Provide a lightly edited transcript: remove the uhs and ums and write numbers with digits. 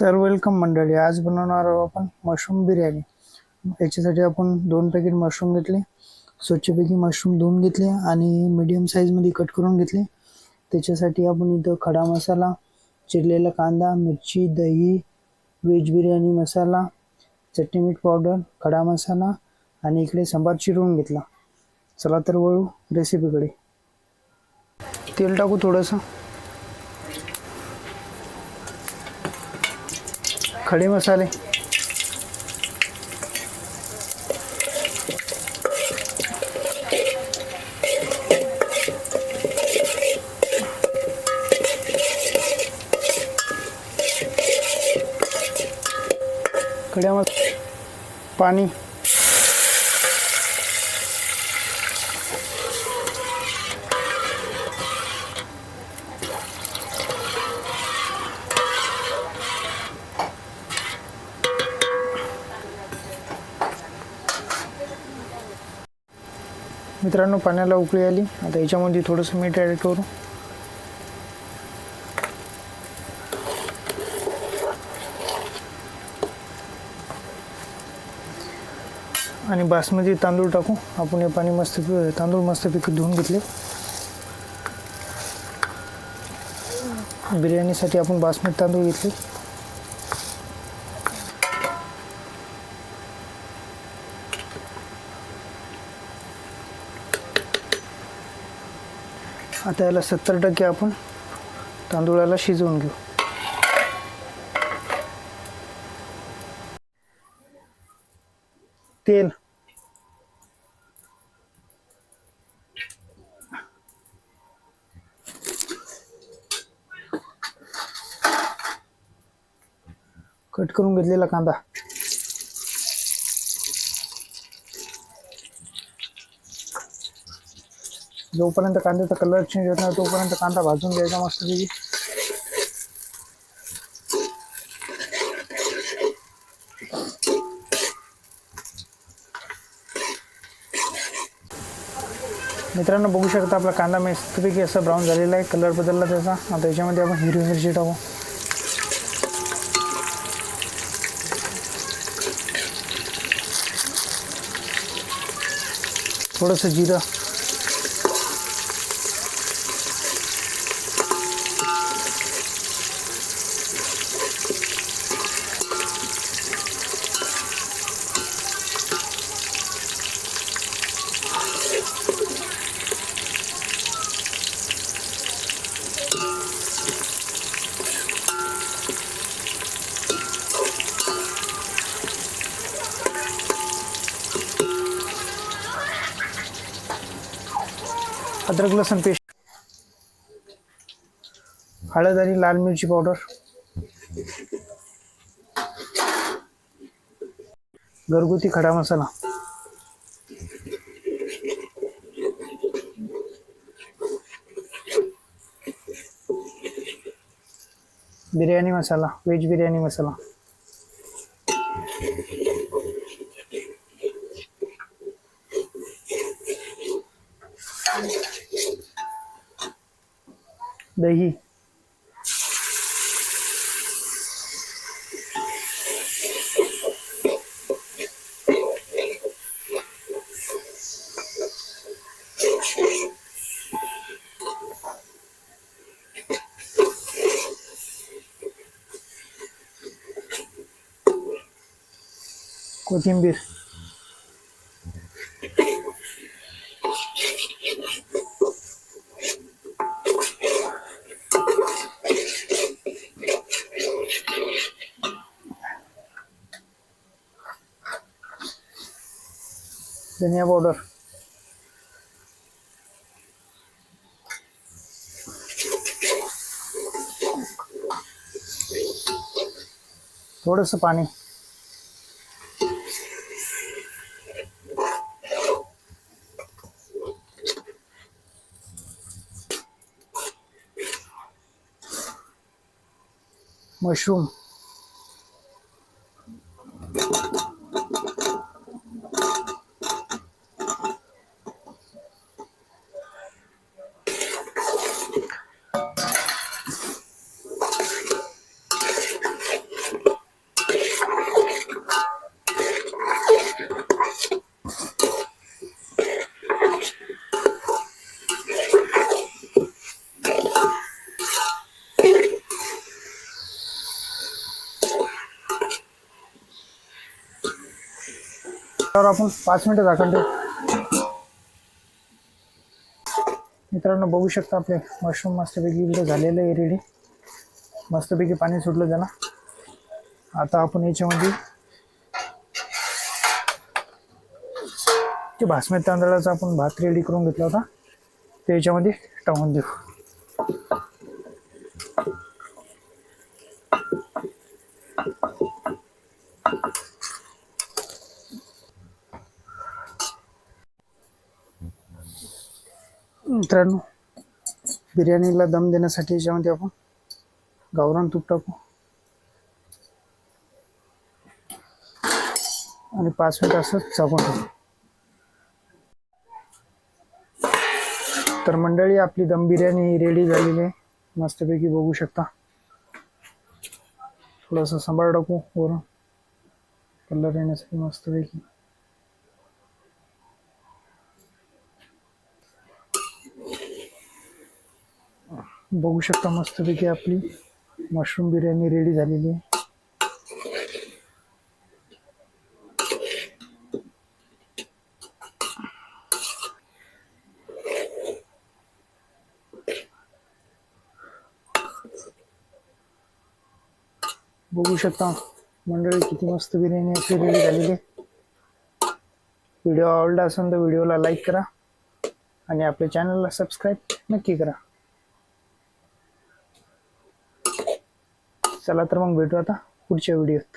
तर वेलकम मंडळी, आज बनवणार आहोत आपण मशरूम बिर्याणी। याच्यासाठी आपण 2 पॅकेट मशरूम घेतले, स्वच्छपैकी मशरूम धुवून घेतले आणि मीडियम साईजमध्ये कट करून घेतले। त्याच्यासाठी आपण इथं खडा मसाला, चिरलेला कांदा, मिरची, दही, व्हेज बिर्याणी मसाला, चटणी मीठ पावडर, खडा मसाला आणि इकडे सांबार चिरून घेतला। चला तर वळू रेसिपीकडे। तेल टाकू थोडंसं, खडे मसाले, पाणी, मित्रांनो पाण्याला उकळी आली। आता याच्यामध्ये थोडंसं मीठ ॲड करू आणि बासमती तांदूळ टाकू। आपण हे पाणी तांदूळ मस्तपैकी धुवून घेतले। बिर्याणीसाठी आपण बासमती तांदूळ घेतले। आता याला 70% आपण तांदूळाला शिजवून घेऊ। तेल, कट करून घेतलेला कांदा, जोपर्यंत कांद्याचा कलर चेंज होत नाही तोपर्यंत कांदा भाजून घ्यायचा मस्तपैकी। मित्रांनो बघू शकता आपला कांदा मस्तपैकी असा ब्राऊन झालेला आहे, कलर बदलला त्याचा। आता याच्यामध्ये आपण हिरवी मिरची टाकू, थोडंसं जिरं, अद्रक लसूण पेस्ट, हळद आणि लाल मिरची पावडर, घरगुती खडा मसाला, बिर्याणी मसाला, व्हेज बिर्याणी मसाला, दही, कोथिंबीर, धनिया पावडर, थोडंसं पाणी, मशरूम, त्यावर आपण 5 मिनिटं झाकण ठेवू. मित्रांनो बघू शकता आपले मशरूम मस्तपैकी इकडे झालेलं आहे रेडी. मस्तपैकी पाणी सुटलं त्याला. आता आपण याच्यामध्ये ते बासमती तांदळाचा आपण भात रेडी करून घेतला होता ते याच्यामध्ये टाकून देऊ. मित्रांनो बिर्याणीला दम देण्यासाठी याच्यामध्ये आपण गावरान तूप टाकू आणि 5 मिनिट असंच झाकून ठेवू. तर मंडळी आपली दम बिर्याणी रेडी झालेली आहे. मस्तपैकी बघू शकता. थोडासा सांबार टाकू वरून कलर येण्यासाठी मस्तपैकी. बघू शकता मस्तपैकी आपली मशरूम बिर्याणी रेडी झालेली आहे. बघू शकता मंडळी किती मस्त बिर्याणी आपली रेडी झालेली आहे. व्हिडिओ आवडला असेल तर व्हिडिओला लाईक करा आणि आपल्या चॅनलला सबस्क्राईब नक्की करा. चला तर मग भेटू आता पुढच्या व्हिडिओत.